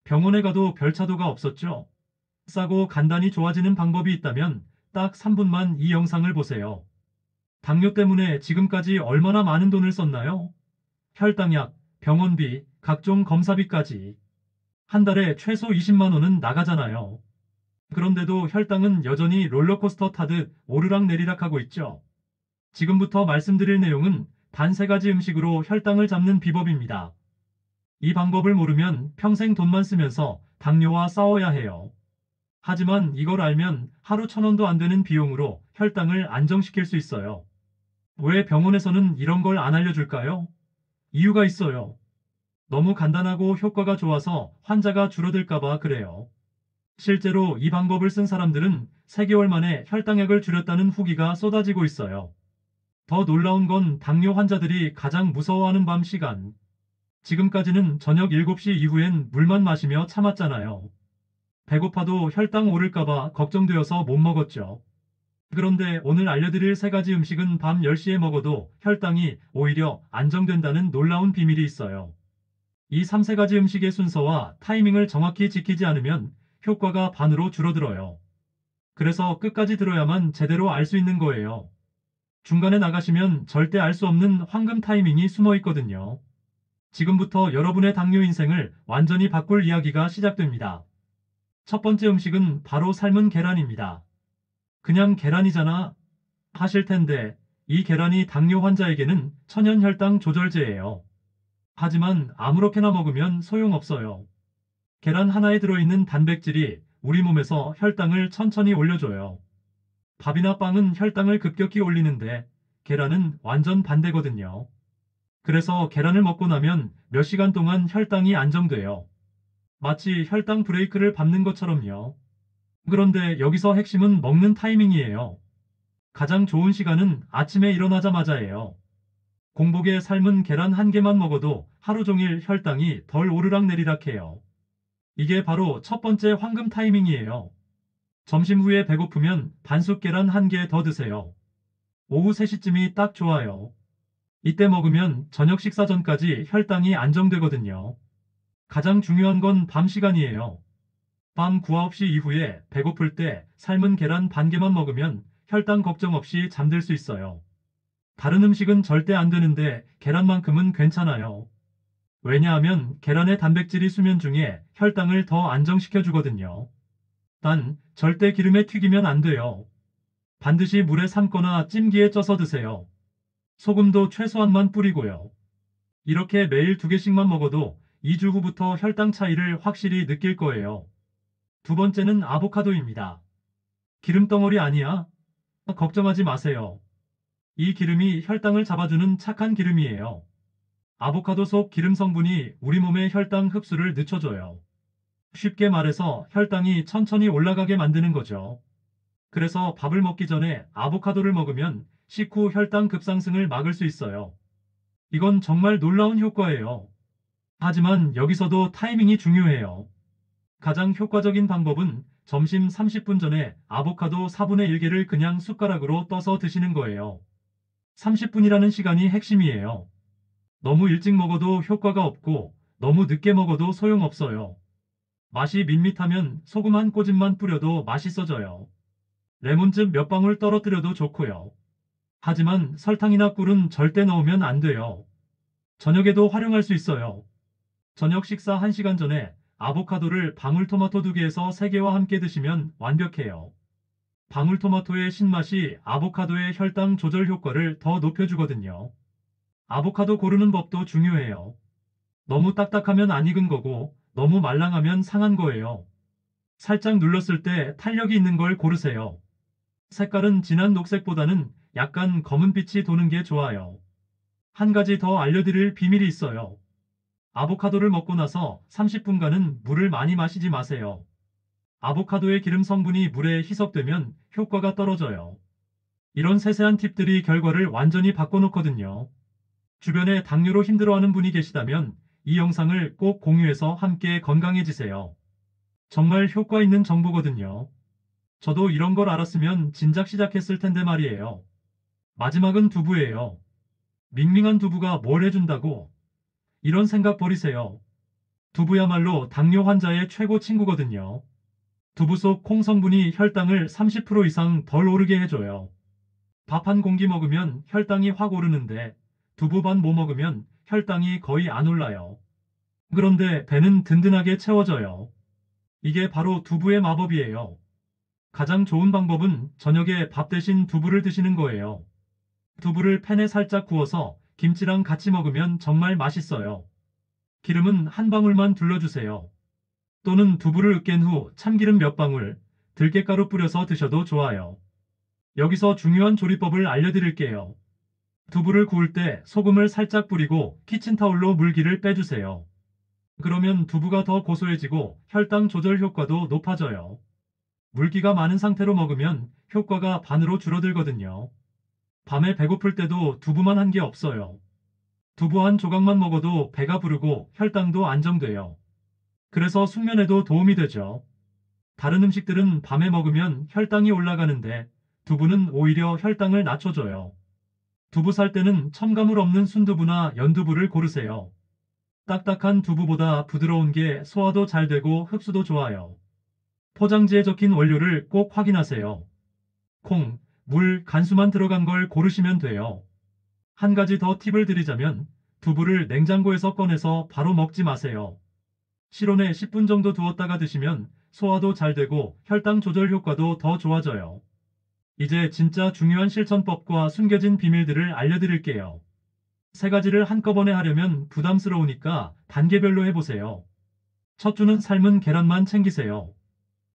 병원에 가도 별 차도가 없었죠. 싸고 간단히 좋아지는 방법이 있다면 딱 3분만 이 영상을 보세요. 당뇨 때문에 지금까지 얼마나 많은 돈을 썼나요? 혈당약, 병원비, 각종 검사비까지. 한 달에 최소 20만 원은 나가잖아요. 그런데도 혈당은 여전히 롤러코스터 타듯 오르락내리락 하고 있죠. 지금부터 말씀드릴 내용은 단 3가지 음식으로 혈당을 잡는 비법입니다. 이 방법을 모르면 평생 돈만 쓰면서 당뇨와 싸워야 해요. 하지만 이걸 알면 하루 1,000원도 안 되는 비용으로 혈당을 안정시킬 수 있어요. 왜 병원에서는 이런 걸 안 알려줄까요? 이유가 있어요. 너무 간단하고 효과가 좋아서 환자가 줄어들까봐 그래요. 실제로 이 방법을 쓴 사람들은 3개월 만에 혈당약을 줄였다는 후기가 쏟아지고 있어요. 더 놀라운 건 당뇨 환자들이 가장 무서워하는 밤 시간. 지금까지는 저녁 7시 이후엔 물만 마시며 참았잖아요. 배고파도 혈당 오를까봐 걱정되어서 못 먹었죠. 그런데 오늘 알려드릴 3가지 음식은 밤 10시에 먹어도 혈당이 오히려 안정된다는 놀라운 비밀이 있어요. 이 3가지 음식의 순서와 타이밍을 정확히 지키지 않으면 효과가 반으로 줄어들어요. 그래서 끝까지 들어야만 제대로 알 수 있는 거예요. 중간에 나가시면 절대 알 수 없는 황금 타이밍이 숨어 있거든요. 지금부터 여러분의 당뇨 인생을 완전히 바꿀 이야기가 시작됩니다. 첫 번째 음식은 바로 삶은 계란입니다. 그냥 계란이잖아 하실 텐데 이 계란이 당뇨 환자에게는 천연 혈당 조절제예요. 하지만 아무렇게나 먹으면 소용없어요. 계란 하나에 들어있는 단백질이 우리 몸에서 혈당을 천천히 올려줘요. 밥이나 빵은 혈당을 급격히 올리는데 계란은 완전 반대거든요. 그래서 계란을 먹고 나면 몇 시간 동안 혈당이 안정돼요. 마치 혈당 브레이크를 밟는 것처럼요. 그런데 여기서 핵심은 먹는 타이밍이에요. 가장 좋은 시간은 아침에 일어나자마자예요. 공복에 삶은 계란 한 개만 먹어도 하루 종일 혈당이 덜 오르락내리락해요. 이게 바로 첫 번째 황금 타이밍이에요. 점심 후에 배고프면 반숙 계란 한 개 더 드세요. 오후 3시쯤이 딱 좋아요. 이때 먹으면 저녁 식사 전까지 혈당이 안정되거든요. 가장 중요한 건 밤 시간이에요. 밤 9, 9시 이후에 배고플 때 삶은 계란 반 개만 먹으면 혈당 걱정 없이 잠들 수 있어요. 다른 음식은 절대 안 되는데 계란만큼은 괜찮아요. 왜냐하면 계란의 단백질이 수면 중에 혈당을 더 안정시켜 주거든요. 단, 절대 기름에 튀기면 안 돼요. 반드시 물에 삶거나 찜기에 쪄서 드세요. 소금도 최소한만 뿌리고요. 이렇게 매일 2개씩만 먹어도 2주 후부터 혈당 차이를 확실히 느낄 거예요. 두 번째는 아보카도입니다. 기름덩어리 아니야? 걱정하지 마세요. 이 기름이 혈당을 잡아주는 착한 기름이에요. 아보카도 속 기름 성분이 우리 몸의 혈당 흡수를 늦춰줘요. 쉽게 말해서 혈당이 천천히 올라가게 만드는 거죠. 그래서 밥을 먹기 전에 아보카도를 먹으면 식후 혈당 급상승을 막을 수 있어요. 이건 정말 놀라운 효과예요. 하지만 여기서도 타이밍이 중요해요. 가장 효과적인 방법은 점심 30분 전에 아보카도 4분의 1개를 그냥 숟가락으로 떠서 드시는 거예요. 30분이라는 시간이 핵심이에요. 너무 일찍 먹어도 효과가 없고 너무 늦게 먹어도 소용없어요. 맛이 밋밋하면 소금 한 꼬집만 뿌려도 맛있어져요. 레몬즙 몇 방울 떨어뜨려도 좋고요. 하지만 설탕이나 꿀은 절대 넣으면 안 돼요. 저녁에도 활용할 수 있어요. 저녁 식사 1시간 전에 아보카도를 방울토마토 2개에서 3개와 함께 드시면 완벽해요. 방울토마토의 신맛이 아보카도의 혈당 조절 효과를 더 높여주거든요. 아보카도 고르는 법도 중요해요. 너무 딱딱하면 안 익은 거고 너무 말랑하면 상한 거예요. 살짝 눌렀을 때 탄력이 있는 걸 고르세요. 색깔은 진한 녹색보다는 약간 검은빛이 도는 게 좋아요. 한 가지 더 알려드릴 비밀이 있어요. 아보카도를 먹고 나서 30분간은 물을 많이 마시지 마세요. 아보카도의 기름 성분이 물에 희석되면 효과가 떨어져요. 이런 세세한 팁들이 결과를 완전히 바꿔놓거든요. 주변에 당뇨로 힘들어하는 분이 계시다면 이 영상을 꼭 공유해서 함께 건강해지세요. 정말 효과 있는 정보거든요. 저도 이런 걸 알았으면 진작 시작했을 텐데 말이에요. 마지막은 두부예요. 밍밍한 두부가 뭘 해준다고? 이런 생각 버리세요. 두부야말로 당뇨 환자의 최고 친구거든요. 두부 속 콩 성분이 혈당을 30% 이상 덜 오르게 해줘요. 밥 한 공기 먹으면 혈당이 확 오르는데 두부 반 못 먹으면 혈당이 거의 안 올라요. 그런데 배는 든든하게 채워져요. 이게 바로 두부의 마법이에요. 가장 좋은 방법은 저녁에 밥 대신 두부를 드시는 거예요. 두부를 팬에 살짝 구워서 김치랑 같이 먹으면 정말 맛있어요. 기름은 한 방울만 둘러주세요. 또는 두부를 으깬 후 참기름 몇 방울, 들깨가루 뿌려서 드셔도 좋아요. 여기서 중요한 조리법을 알려드릴게요. 두부를 구울 때 소금을 살짝 뿌리고 키친타올로 물기를 빼주세요. 그러면 두부가 더 고소해지고 혈당 조절 효과도 높아져요. 물기가 많은 상태로 먹으면 효과가 반으로 줄어들거든요. 밤에 배고플 때도 두부만 한 게 없어요. 두부 한 조각만 먹어도 배가 부르고 혈당도 안정돼요. 그래서 숙면에도 도움이 되죠. 다른 음식들은 밤에 먹으면 혈당이 올라가는데 두부는 오히려 혈당을 낮춰줘요. 두부 살 때는 첨가물 없는 순두부나 연두부를 고르세요. 딱딱한 두부보다 부드러운 게 소화도 잘 되고 흡수도 좋아요. 포장지에 적힌 원료를 꼭 확인하세요. 콩, 물, 간수만 들어간 걸 고르시면 돼요. 한 가지 더 팁을 드리자면 두부를 냉장고에서 꺼내서 바로 먹지 마세요. 실온에 10분 정도 두었다가 드시면 소화도 잘 되고 혈당 조절 효과도 더 좋아져요. 이제 진짜 중요한 실천법과 숨겨진 비밀들을 알려드릴게요. 세 가지를 한꺼번에 하려면 부담스러우니까 단계별로 해보세요. 첫 주는 삶은 계란만 챙기세요.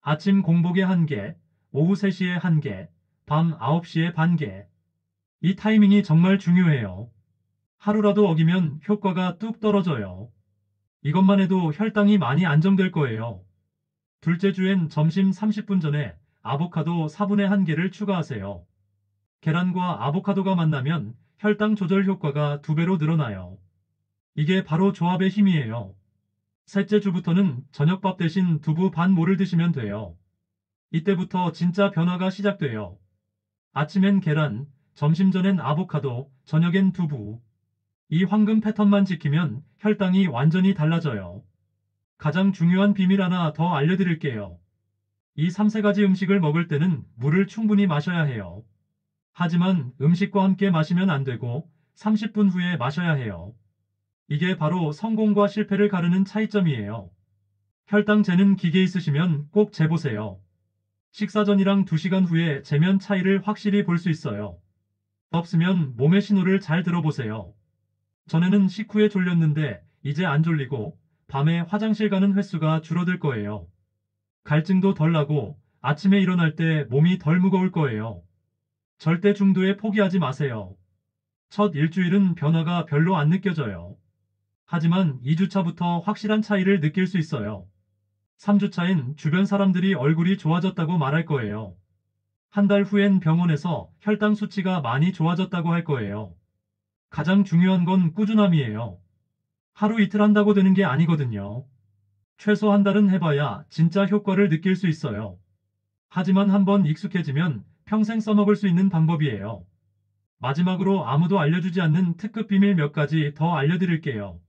아침 공복에 1개, 오후 3시에 1개, 밤 9시에 반 개. 이 타이밍이 정말 중요해요. 하루라도 어기면 효과가 뚝 떨어져요. 이것만 해도 혈당이 많이 안정될 거예요. 둘째 주엔 점심 30분 전에 아보카도 4분의 1개를 추가하세요. 계란과 아보카도가 만나면 혈당 조절 효과가 2배로 늘어나요. 이게 바로 조합의 힘이에요. 셋째 주부터는 저녁밥 대신 두부 반 모를 드시면 돼요. 이때부터 진짜 변화가 시작돼요. 아침엔 계란, 점심 전엔 아보카도, 저녁엔 두부. 이 황금 패턴만 지키면 혈당이 완전히 달라져요. 가장 중요한 비밀 하나 더 알려드릴게요. 이 3세 가지 음식을 먹을 때는 물을 충분히 마셔야 해요. 하지만 음식과 함께 마시면 안 되고 30분 후에 마셔야 해요. 이게 바로 성공과 실패를 가르는 차이점이에요. 혈당 재는 기계 있으시면 꼭 재보세요. 식사 전이랑 2시간 후에 재면 차이를 확실히 볼 수 있어요. 없으면 몸의 신호를 잘 들어보세요. 전에는 식후에 졸렸는데 이제 안 졸리고 밤에 화장실 가는 횟수가 줄어들 거예요. 갈증도 덜 나고 아침에 일어날 때 몸이 덜 무거울 거예요. 절대 중도에 포기하지 마세요. 첫 일주일은 변화가 별로 안 느껴져요. 하지만 2주차부터 확실한 차이를 느낄 수 있어요. 3주차엔 주변 사람들이 얼굴이 좋아졌다고 말할 거예요. 한 달 후엔 병원에서 혈당 수치가 많이 좋아졌다고 할 거예요. 가장 중요한 건 꾸준함이에요. 하루 이틀 한다고 되는 게 아니거든요. 최소 한 달은 해봐야 진짜 효과를 느낄 수 있어요. 하지만 한번 익숙해지면 평생 써먹을 수 있는 방법이에요. 마지막으로 아무도 알려주지 않는 특급 비밀 몇 가지 더 알려드릴게요.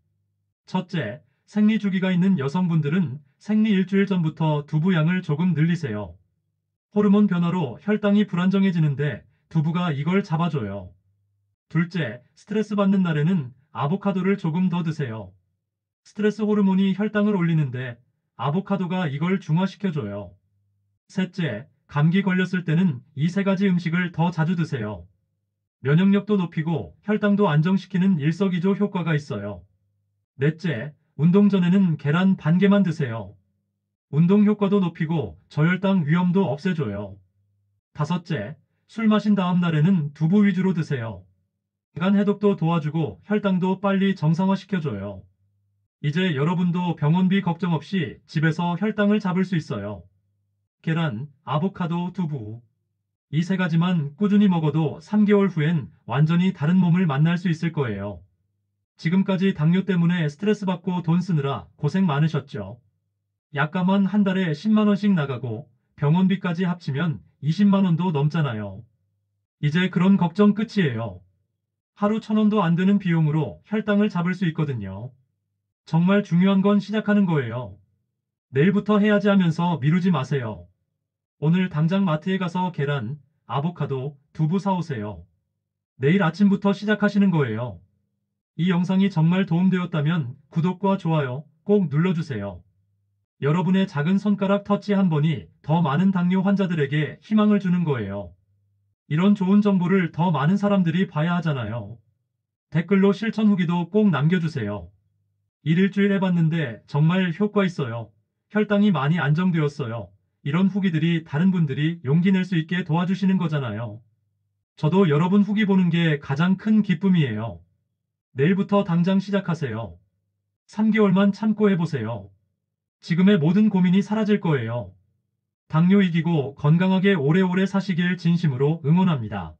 첫째, 생리 주기가 있는 여성분들은 생리 일주일 전부터 두부 양을 조금 늘리세요. 호르몬 변화로 혈당이 불안정해지는데 두부가 이걸 잡아줘요. 둘째, 스트레스 받는 날에는 아보카도를 조금 더 드세요. 스트레스 호르몬이 혈당을 올리는데 아보카도가 이걸 중화시켜줘요. 셋째, 감기 걸렸을 때는 이 3가지 음식을 더 자주 드세요. 면역력도 높이고 혈당도 안정시키는 일석이조 효과가 있어요. 넷째, 운동 전에는 계란 반 개만 드세요. 운동 효과도 높이고 저혈당 위험도 없애줘요. 다섯째, 술 마신 다음 날에는 두부 위주로 드세요. 간 해독도 도와주고 혈당도 빨리 정상화시켜줘요. 이제 여러분도 병원비 걱정 없이 집에서 혈당을 잡을 수 있어요. 계란, 아보카도, 두부. 이 3가지만 꾸준히 먹어도 3개월 후엔 완전히 다른 몸을 만날 수 있을 거예요. 지금까지 당뇨 때문에 스트레스 받고 돈 쓰느라 고생 많으셨죠? 약값만 한 달에 10만 원씩 나가고 병원비까지 합치면 20만 원도 넘잖아요. 이제 그런 걱정 끝이에요. 하루 1,000원도 안 되는 비용으로 혈당을 잡을 수 있거든요. 정말 중요한 건 시작하는 거예요. 내일부터 해야지 하면서 미루지 마세요. 오늘 당장 마트에 가서 계란, 아보카도, 두부 사오세요. 내일 아침부터 시작하시는 거예요. 이 영상이 정말 도움되었다면 구독과 좋아요 꼭 눌러주세요. 여러분의 작은 손가락 터치 한 번이 더 많은 당뇨 환자들에게 희망을 주는 거예요. 이런 좋은 정보를 더 많은 사람들이 봐야 하잖아요. 댓글로 실천 후기도 꼭 남겨주세요. 일주일 해봤는데 정말 효과 있어요. 혈당이 많이 안정되었어요. 이런 후기들이 다른 분들이 용기 낼 수 있게 도와주시는 거잖아요. 저도 여러분 후기 보는 게 가장 큰 기쁨이에요. 내일부터 당장 시작하세요. 3개월만 참고 해보세요. 지금의 모든 고민이 사라질 거예요. 당뇨 이기고 건강하게 오래오래 사시길 진심으로 응원합니다.